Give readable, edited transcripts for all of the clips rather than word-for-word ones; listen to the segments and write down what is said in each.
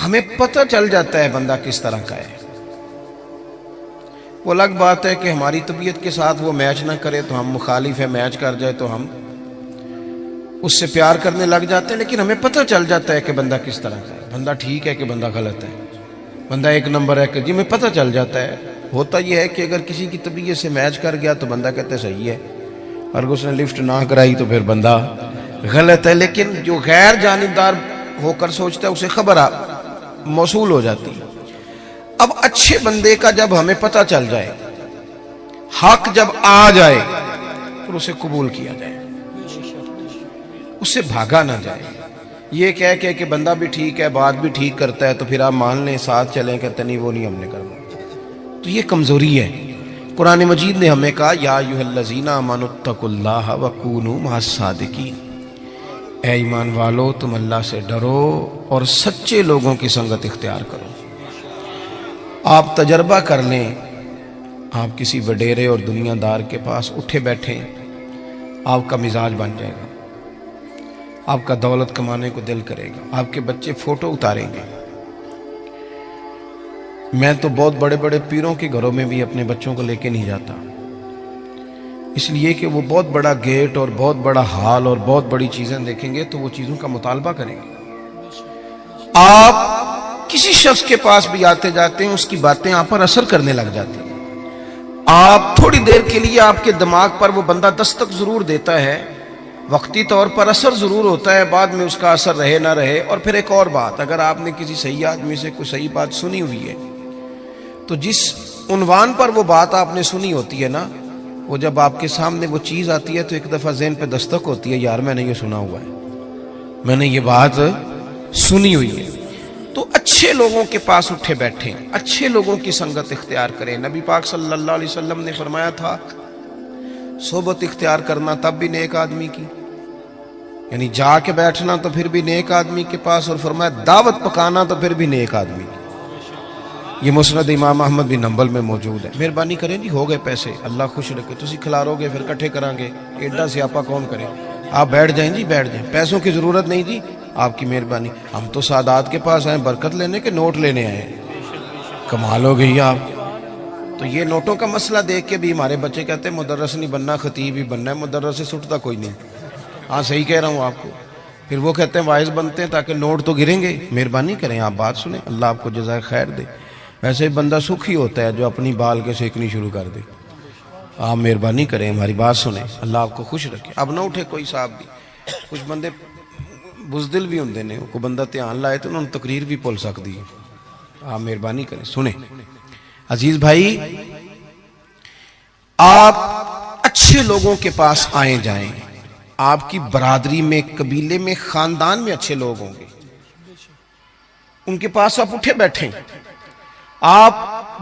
ہمیں پتہ چل جاتا ہے بندہ کس طرح کا ہے. وہ الگ بات ہے کہ ہماری طبیعت کے ساتھ وہ میچ نہ کرے تو ہم مخالف ہے، میچ کر جائے تو ہم اس سے پیار کرنے لگ جاتے ہیں، لیکن ہمیں پتہ چل جاتا ہے کہ بندہ کس طرح کا ہے، بندہ ٹھیک ہے کہ بندہ غلط ہے، بندہ ایک نمبر ہے کہ جی ہمیں پتہ چل جاتا ہے. ہوتا یہ ہے کہ اگر کسی کی طبیعت سے میچ کر گیا تو بندہ کہتے صحیح ہے، اور اس نے لفٹ نہ کرائی تو پھر بندہ غلط ہے. لیکن جو غیر جانبدار ہو کر سوچتا ہے اسے خبر موصول ہو جاتی ہے. اب اچھے بندے کا جب ہمیں پتہ چل جائے، حق جب آ جائے پھر اسے قبول کیا جائے، اس سے بھاگا نہ جائے. یہ کہہ کہ بندہ بھی ٹھیک ہے، بات بھی ٹھیک کرتا ہے تو پھر آپ مان لیں، ساتھ چلیں، کہتے نہیں وہ نہیں ہم نے کرنا، تو یہ کمزوری ہے. قرآن مجید نے ہمیں کہا یا ایھا الذین آمنوا اتقوا اللہ وکونوا مع الصادقین، اے ایمان والو تم اللہ سے ڈرو اور سچے لوگوں کی سنگت اختیار کرو. آپ تجربہ کر لیں، آپ کسی وڈیرے اور دنیا دار کے پاس اٹھے بیٹھیں، آپ کا مزاج بن جائے گا، آپ کا دولت کمانے کو دل کرے گا، آپ کے بچے فوٹو اتاریں گے. میں تو بہت بڑے بڑے پیروں کے گھروں میں بھی اپنے بچوں کو لے کے نہیں جاتا، اس لیے کہ وہ بہت بڑا گیٹ اور بہت بڑا ہال اور بہت بڑی چیزیں دیکھیں گے تو وہ چیزوں کا مطالبہ کریں گے. آپ کسی شخص کے پاس بھی آتے جاتے ہیں، اس کی باتیں آپ پر اثر کرنے لگ جاتی ہیں. آپ تھوڑی دیر کے لیے آپ کے دماغ پر وہ بندہ دستک ضرور دیتا ہے، وقتی طور پر اثر ضرور ہوتا ہے، بعد میں اس کا اثر رہے نہ رہے. اور پھر ایک اور بات، اگر آپ نے کسی صحیح آدمی سے کوئی صحیح بات سنی ہوئی ہے تو جس عنوان پر وہ بات آپ نے سنی ہوتی ہے نا، وہ جب آپ کے سامنے وہ چیز آتی ہے تو ایک دفعہ ذہن پہ دستک ہوتی ہے، یار میں نے یہ سنا ہوا ہے، میں نے یہ بات سنی ہوئی ہے. تو اچھے لوگوں کے پاس اٹھے بیٹھیں، اچھے لوگوں کی سنگت اختیار کریں. نبی پاک صلی اللہ علیہ وسلم نے فرمایا تھا صحبت اختیار کرنا تب بھی نیک آدمی کی، یعنی جا کے بیٹھنا تو پھر بھی نیک آدمی کے پاس، اور فرمایا دعوت پکانا تو پھر بھی نیک آدمی کی. یہ مسند امام احمد بن حنبل میں موجود ہے. مہربانی کریں جی، ہو گئے پیسے، اللہ خوش رکھے، تسی کھلارو گے پھر کٹھے کریں گے، ایڈا سیاپا کون کرے. آپ بیٹھ جائیں جی، بیٹھ جائیں، پیسوں کی ضرورت نہیں جی، آپ کی مہربانی. ہم تو سادات کے پاس آئے برکت لینے کے نوٹ لینے آئے ہیں، کمال ہو گئی آپ. تو یہ نوٹوں کا مسئلہ دیکھ کے بھی ہمارے بچے کہتے ہیں مدرس نہیں بننا، خطیب ہی بننا ہے، مدرس سے سٹتا کوئی نہیں. ہاں صحیح کہہ رہا ہوں آپ کو. پھر وہ کہتے ہیں واعظ بنتے ہیں تاکہ نوٹ تو گریں گے. مہربانی کریں، آپ بات سنیں، اللہ آپ کو جزائے خیر دے. ویسے بندہ سکھی ہوتا ہے جو اپنی بال کے سیکنی شروع کر دے. آپ مہربانی کریں، ہماری بات سنیں، اللہ آپ کو خوش رکھے. اب نہ اٹھے کوئی صاحب بھی، کچھ بندے بزدل بھی ہوندے نے، کوئی بندہ دھیان لائے تو انہوں نے تقریر بھی بول سکتی ہے. آپ مہربانی کریں، سنیں. عزیز بھائی، آپ اچھے لوگوں کے پاس آئیں جائیں، آپ کی برادری میں، قبیلے میں، خاندان میں اچھے لوگ ہوں گے، ان کے پاس آپ اٹھے بیٹھیں. آپ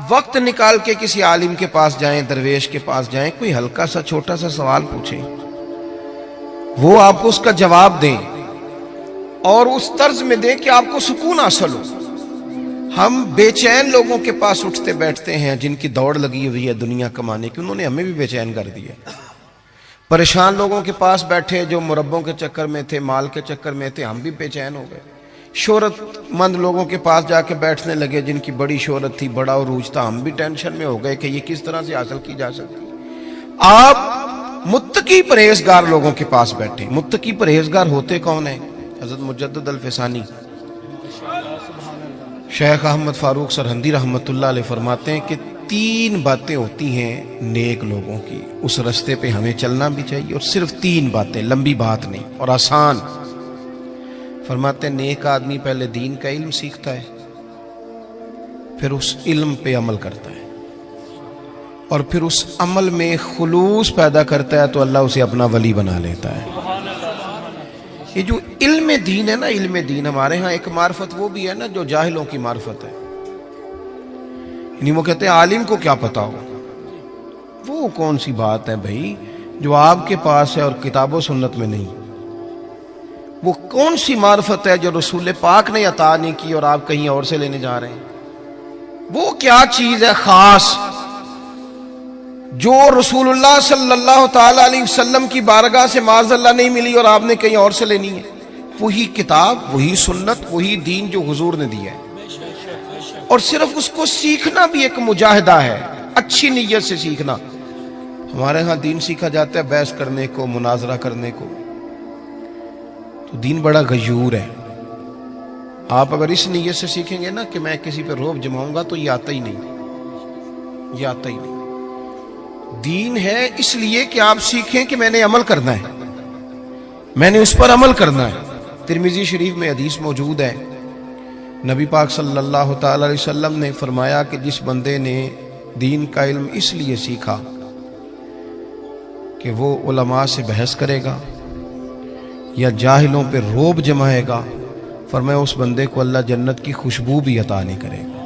وقت نکال کے کسی عالم کے پاس جائیں، درویش کے پاس جائیں، کوئی ہلکا سا چھوٹا سا سوال پوچھیں، وہ آپ کو اس کا جواب دیں اور اس طرز میں دیں کہ آپ کو سکون حاصل ہو. ہم بے چین لوگوں کے پاس اٹھتے بیٹھتے ہیں جن کی دوڑ لگی ہوئی ہے دنیا کمانے کی، انہوں نے ہمیں بھی بے چین کر دیا. پریشان لوگوں کے پاس بیٹھے جو مربوں کے چکر میں تھے، مال کے چکر میں تھے، ہم بھی بے چین ہو گئے. شہرت مند لوگوں کے پاس جا کے بیٹھنے لگے جن کی بڑی شہرت تھی، بڑا عروج تھا، ہم بھی ٹینشن میں ہو گئے کہ یہ کس طرح سے حاصل کی جا سکتی. آپ متقی پرہیزگار لوگوں کے پاس بیٹھیں. متقی پرہیزگار ہوتے کون ہیں؟ حضرت مجدد الفسانی شیخ احمد فاروق سرہندی رحمۃ اللہ علیہ فرماتے ہیں کہ 3 باتیں ہوتی ہیں نیک لوگوں کی، اس رستے پہ ہمیں چلنا بھی چاہیے، اور صرف 3 باتیں، لمبی بات نہیں اور آسان. فرماتے ہیں نیک آدمی پہلے دین کا علم سیکھتا ہے، پھر اس علم پہ عمل کرتا ہے، اور پھر اس عمل میں خلوص پیدا کرتا ہے تو اللہ اسے اپنا ولی بنا لیتا ہے. یہ جو علم دین ہے نا، علم دین ہمارے ہاں ایک معرفت وہ بھی ہے نا جو جاہلوں کی معرفت ہے. یعنی وہ کہتے ہیں عالم کو کیا پتا ہو. وہ کون سی بات ہے بھائی جو آپ کے پاس ہے اور کتاب و سنت میں نہیں؟ وہ کون سی معرفت ہے جو رسول پاک نے عطا نہیں کی اور آپ کہیں اور سے لینے جا رہے ہیں؟ وہ کیا چیز ہے خاص جو رسول اللہ صلی اللہ تعالی علیہ وسلم کی بارگاہ سے معاذ اللہ نہیں ملی اور آپ نے کہیں اور سے لینی ہے؟ وہی کتاب، وہی سنت، وہی دین جو حضور نے دیا ہے. اور صرف اس کو سیکھنا بھی ایک مجاہدہ ہے، اچھی نیت سے سیکھنا۔ ہمارے ہاں دین سیکھا جاتا ہے بحث کرنے کو، مناظرہ کرنے کو، تو دین بڑا غیور ہے۔ آپ اگر اس نیت سے سیکھیں گے نا کہ میں کسی پہ روب جماؤں گا، تو یہ آتا ہی نہیں، یہ آتا ہی نہیں۔ دین ہے اس لیے کہ آپ سیکھیں کہ میں نے عمل کرنا ہے، میں نے اس پر عمل کرنا ہے۔ ترمذی شریف میں حدیث موجود ہے، نبی پاک صلی اللہ تعالی علیہ وسلم نے فرمایا کہ جس بندے نے دین کا علم اس لیے سیکھا کہ وہ علماء سے بحث کرے گا یا جاہلوں پہ روب جمائے گا، فرمایا اس بندے کو اللہ جنت کی خوشبو بھی عطا نہیں کرے گا۔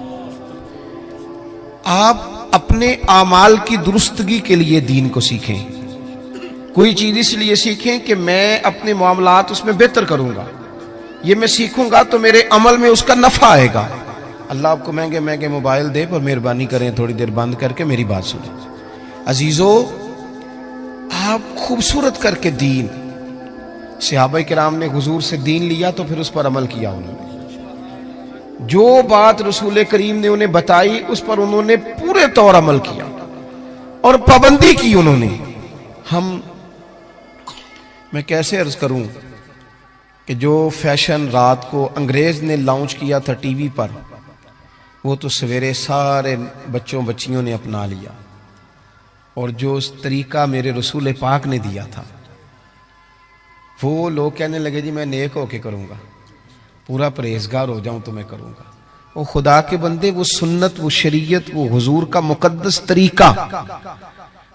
آپ اپنے اعمال کی درستگی کے لیے دین کو سیکھیں، کوئی چیز اس لیے سیکھیں کہ میں اپنے معاملات اس میں بہتر کروں گا، یہ میں سیکھوں گا تو میرے عمل میں اس کا نفع آئے گا۔ اللہ آپ کو مہنگے مہنگے موبائل دے، پر مہربانی کریں تھوڑی دیر بند کر کے میری بات سنیں۔ عزیزو، آپ خوبصورت کر کے دین، صحابہ کرام نے حضور سے دین لیا تو پھر اس پر عمل کیا، انہوں نے جو بات رسول کریم نے انہیں بتائی اس پر انہوں نے پورے طور عمل کیا اور پابندی کی انہوں نے۔ میں کیسے عرض کروں کہ جو فیشن رات کو انگریز نے لانچ کیا تھا ٹی وی پر، وہ تو سویرے سارے بچوں بچیوں نے اپنا لیا، اور جو طریقہ میرے رسول پاک نے دیا تھا وہ لوگ کہنے لگے جی میں نیک ہو کے کروں گا، پورا پرہیزگار ہو جاؤں تو میں کروں گا۔ وہ خدا کے بندے، وہ سنت، وہ شریعت، وہ حضور کا مقدس طریقہ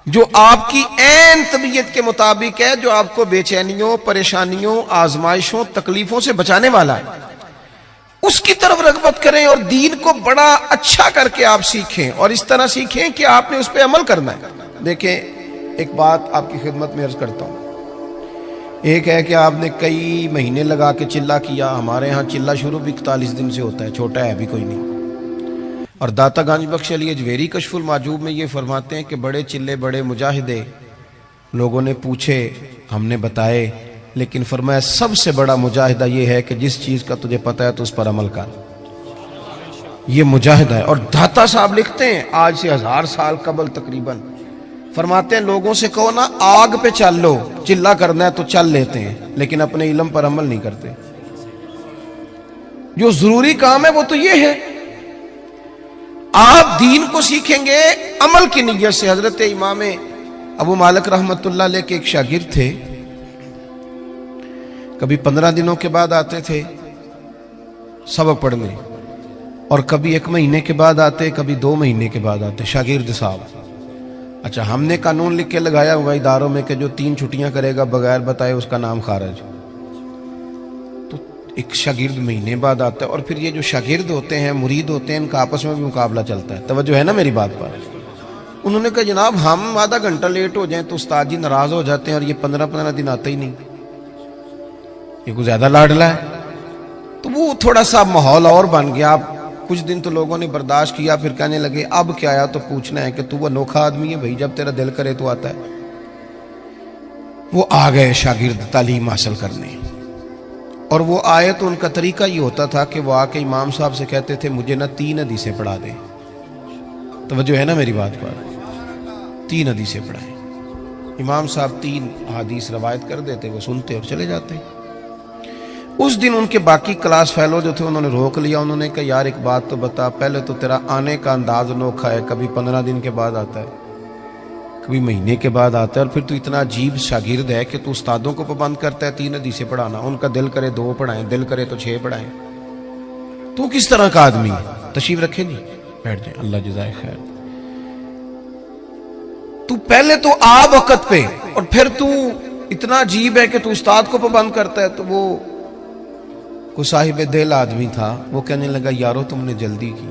جو آپ کی عین طبیعت کے مطابق ہے، جو آپ کو بے چینیوں، پریشانیوں، آزمائشوں، تکلیفوں سے بچانے والا ہے، اس کی طرف رغبت کریں اور دین کو بڑا اچھا کر کے آپ سیکھیں، اور اس طرح سیکھیں کہ آپ نے اس پہ عمل کرنا ہے۔ دیکھیں، ایک بات آپ کی خدمت میں عرض کرتا ہوں، ایک ہے کہ آپ نے کئی مہینے لگا کے چلہ کیا، ہمارے ہاں چلہ شروع بھی 41 دن سے ہوتا ہے، چھوٹا ہے ابھی کوئی نہیں۔ اور داتا گنج بخش علی اجویری کشف المعجوب میں یہ فرماتے ہیں کہ بڑے چلے بڑے مجاہدے لوگوں نے پوچھے، ہم نے بتائے، لیکن فرمایا سب سے بڑا مجاہدہ یہ ہے کہ جس چیز کا تجھے پتہ ہے تو اس پر عمل کر، یہ مجاہدہ ہے۔ اور داتا صاحب لکھتے ہیں آج سے 1000 سال قبل تقریباً، فرماتے ہیں لوگوں سے کہو نا آگ پہ چل لو، چلہ کرنا ہے تو چل لیتے ہیں، لیکن اپنے علم پر عمل نہیں کرتے۔ جو ضروری کام ہے وہ تو یہ ہے، آپ دین کو سیکھیں گے عمل کی نیت سے۔ حضرت امام ابو مالک رحمت اللہ علیہ کے ایک شاگرد تھے، کبھی 15 دنوں کے بعد آتے تھے سبق پڑھنے، اور کبھی 1 مہینے کے بعد آتے، کبھی 2 مہینے کے بعد آتے شاگرد صاحب۔ اچھا، ہم نے قانون لکھ کے لگایا ہوا اداروں میں کہ جو 3 چھٹیاں کرے گا بغیر بتائے اس کا نام خارج۔ تو ایک شاگرد مہینے بعد آتا ہے، اور پھر یہ جو شاگرد ہوتے ہیں، مرید ہوتے ہیں، ان کا آپس میں بھی مقابلہ چلتا ہے۔ توجہ ہے نا میری بات پر؟ انہوں نے کہا جناب ہم آدھا گھنٹہ لیٹ ہو جائیں تو استاد جی ناراض ہو جاتے ہیں، اور یہ 15 دن آتا ہی نہیں، یہ کچھ زیادہ لاڈلا ہے۔ تو وہ تھوڑا سا ماحول اور بن گیا۔ کچھ دن تو لوگوں نے برداشت کیا، پھر کہنے لگے اب کیا آیا تو پوچھنا ہے کہ تو وہ انوکھا آدمی ہے بھائی، جب تیرا دل کرے تو آتا ہے۔ وہ آ گئے شاگرد تعلیم حاصل کرنے، اور وہ آئے تو ان کا طریقہ یہ ہوتا تھا کہ وہ آ کے امام صاحب سے کہتے تھے مجھے نا 3 حدیثیں پڑھا دیں۔ توجہ ہے نا میری بات پر؟ 3 حدیثیں پڑھائیں۔ امام صاحب 3 حدیث روایت کر دیتے، وہ سنتے اور چلے جاتے۔ اس دن ان کے باقی کلاس فیلو جو تھے انہوں نے روک لیا، انہوں نے کہا یار ایک بات تو بتا، پہلے تو تیرا آنے کا انداز انوکھا ہے، کبھی 15 دن کے بعد آتا ہے، کبھی مہینے کے بعد آتا ہے، اور پھر تو اتنا عجیب شاگرد ہے کہ تو استادوں کو پابند کرتا ہے 3 حدیثیں پڑھانا، ان کا دل کرے 2 پڑھائیں، دل کرے تو 6 پڑھائیں۔ تو کس طرح کا آدمی ہے؟ تشریف رکھے جی، بیٹھ جائیں، اللہ جزائے خیر۔ تو پہلے تو آ وقت پہ، اور پھر تو اتنا عجیب ہے کہ تو استاد کو پابند کرتا ہے۔ تو وہ کوئی صاحب دل آدمی تھا، وہ کہنے لگا یارو تم نے جلدی کی،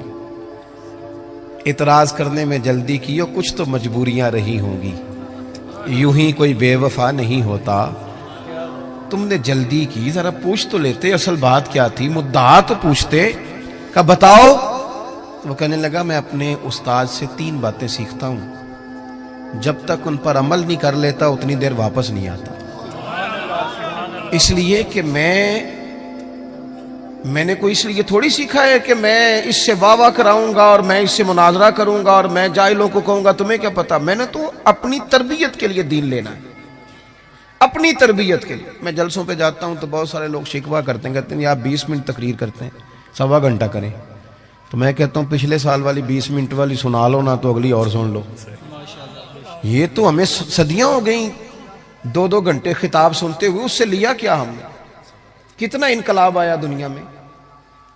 اعتراض کرنے میں جلدی کی، اور کچھ تو مجبوریاں رہی ہوں گی، یوں ہی کوئی بے وفا نہیں ہوتا، تم نے جلدی کی، ذرا پوچھ تو لیتے اصل بات کیا تھی، مدعا تو پوچھتے کہ بتاؤ۔ وہ کہنے لگا میں اپنے استاد سے 3 باتیں سیکھتا ہوں، جب تک ان پر عمل نہیں کر لیتا اتنی دیر واپس نہیں آتا، اس لیے کہ میں میں نے کوئی اس لیے تھوڑی سیکھا ہے کہ میں اس سے واہ واہ کراؤں گا اور میں اس سے مناظرہ کروں گا اور میں جاہلوں کو کہوں گا تمہیں کیا پتا. میں نے تو اپنی تربیت کے لیے دین لینا ہے, اپنی تربیت کے لیے. میں جلسوں پہ جاتا ہوں تو بہت سارے لوگ شکوہ کرتے ہیں, کہتے ہیں آپ 20 منٹ تقریر کرتے ہیں, 1.25 گھنٹہ کریں. تو میں کہتا ہوں پچھلے سال والی 20 منٹ والی سنا لو نا, تو اگلی اور سن لو. یہ تو ہمیں صدیاں ہو گئیں 2-2 گھنٹے خطاب سنتے ہوئے, اس سے لیا کیا ہم نے؟ کتنا انقلاب آیا دنیا میں.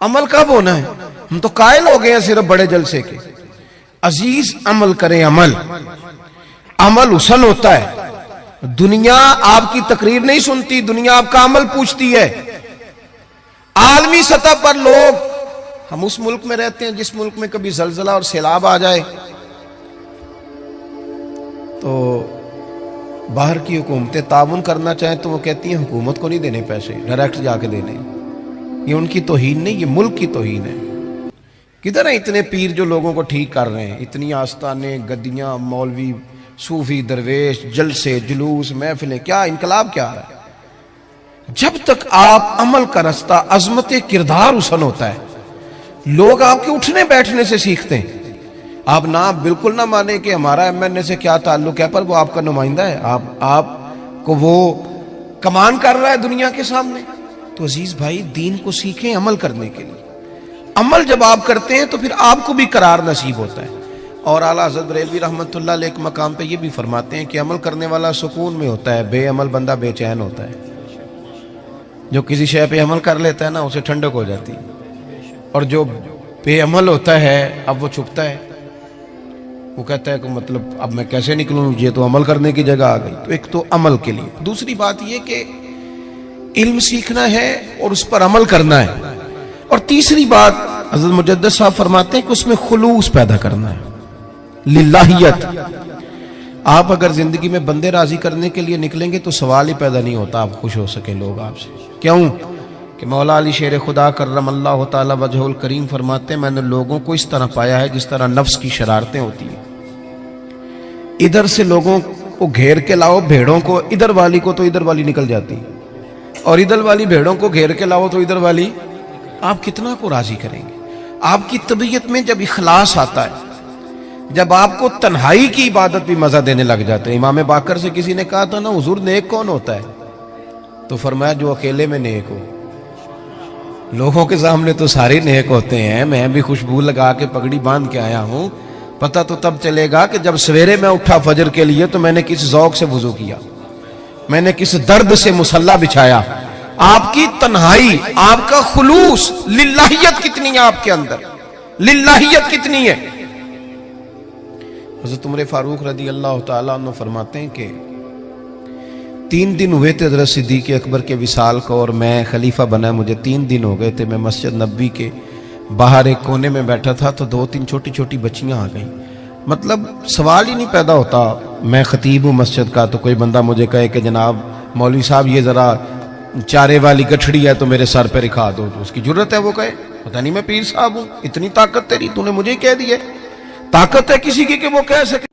عمل کب ہونا ہے؟ ہم تو قائل ہو گئے ہیں صرف بڑے جلسے کے. عزیز عمل کریں, عمل حسن ہوتا ہے. دنیا آپ کی تقریر نہیں سنتی, دنیا آپ کا عمل پوچھتی ہے. عالمی سطح پر لوگ, ہم اس ملک میں رہتے ہیں جس ملک میں کبھی زلزلہ اور سیلاب آ جائے تو باہر کی حکومتیں تعاون کرنا چاہیں تو وہ کہتی ہیں حکومت کو نہیں دینے پیسے, ڈائریکٹ جا کے دینے. یہ ان کی توہین نہیں, یہ ملک کی توہین ہے. کدھر ہیں اتنے پیر جو لوگوں کو ٹھیک کر رہے ہیں؟ اتنی آستانے, گدیاں, مولوی, صوفی, درویش, جلسے, جلوس, محفلیں, کیا انقلاب کیا آ رہا ہے؟ جب تک آپ عمل کا رستہ, عظمت کردار حسن ہوتا ہے, لوگ آپ کے اٹھنے بیٹھنے سے سیکھتے ہیں. آپ نہ بالکل نہ مانیں کہ ہمارا ایم این اے سے کیا تعلق ہے, پر وہ آپ کا نمائندہ ہے, آپ کو وہ کمان کر رہا ہے دنیا کے سامنے. تو عزیز بھائی, دین کو سیکھیں عمل کرنے کے لیے. عمل جب آپ کرتے ہیں تو پھر آپ کو بھی قرار نصیب ہوتا ہے. اور اعلیٰ حضرت بریلوی رحمۃ اللہ علیہ ایک مقام پہ یہ بھی فرماتے ہیں کہ عمل کرنے والا سکون میں ہوتا ہے, بے عمل بندہ بے چین ہوتا ہے. جو کسی شے پہ عمل کر لیتا ہے نا, اسے ٹھنڈک ہو جاتی ہے. اور جو بے عمل ہوتا ہے, اب وہ چھپتا ہے, وہ کہتا ہے کہ مطلب اب میں کیسے نکلوں, یہ تو عمل کرنے کی جگہ آ گئی. تو ایک تو عمل کے لیے. دوسری بات یہ کہ علم سیکھنا ہے اور اس پر عمل کرنا ہے. اور تیسری بات حضرت مجدد صاحب فرماتے ہیں کہ اس میں خلوص پیدا کرنا ہے, للہیت. آپ اگر زندگی میں بندے راضی کرنے کے لیے نکلیں گے تو سوال ہی پیدا نہیں ہوتا آپ خوش ہو سکیں لوگ آپ سے. کیوں کہ مولا علی شیر خدا کرم اللہ تعالی وجہ الکریم فرماتے ہیں میں نے لوگوں کو اس طرح پایا ہے جس طرح نفس کی شرارتیں ہوتی ہیں. ادھر سے لوگوں کو گھیر کے لاؤ بھیڑوں کو, ادھر والی کو تو ادھر والی نکل جاتی, اور ادھر والی بھیڑوں کو گھیر کے لاؤ تو ادھر والی. آپ کتنا کو راضی کریں گے؟ آپ کی طبیعت میں جب اخلاص آتا ہے, جب آپ کو تنہائی کی عبادت بھی مزہ دینے لگ جاتے ہیں. امام باقر سے کسی نے کہا تھا نا حضور نیک کون ہوتا ہے, تو فرمایا جو اکیلے میں نیک ہو. لوگوں کے سامنے تو سارے نیک ہوتے ہیں, میں بھی خوشبو لگا کے پگڑی باندھ کے آیا ہوں, پتہ تو تب چلے گا کہ جب سویرے میں اٹھا فجر کے لیے تو میں نے کس ذوق سے وضو کیا, میں نے کس درد سے مصلی بچھایا. آپ کی تنہائی, آپ کا خلوص, للہیت کتنی ہے آپ کے اندر, للہیت کتنی ہے. حضرت عمر فاروق رضی اللہ تعالیٰ عنہ فرماتے ہیں کہ 3 دن ہوئے تھے حضرت صدیق اکبر کے وصال کو, اور میں خلیفہ بنا, مجھے 3 دن ہو گئے تھے. میں مسجد نبوی کے باہر ایک کونے میں بیٹھا تھا تو 2-3 چھوٹی چھوٹی بچیاں آ گئیں. مطلب سوال ہی نہیں پیدا ہوتا, میں خطیب ہوں مسجد کا, تو کوئی بندہ مجھے کہے کہ جناب مولوی صاحب یہ ذرا چارے والی گٹھڑی ہے تو میرے سر پہ رکھا دو. اس کی جرت ہے وہ کہے پتہ نہیں میں پیر صاحب ہوں, اتنی طاقت تیری, تو نے مجھے کہہ دی ہے. طاقت ہے کسی کی کہ وہ کہہ سکے.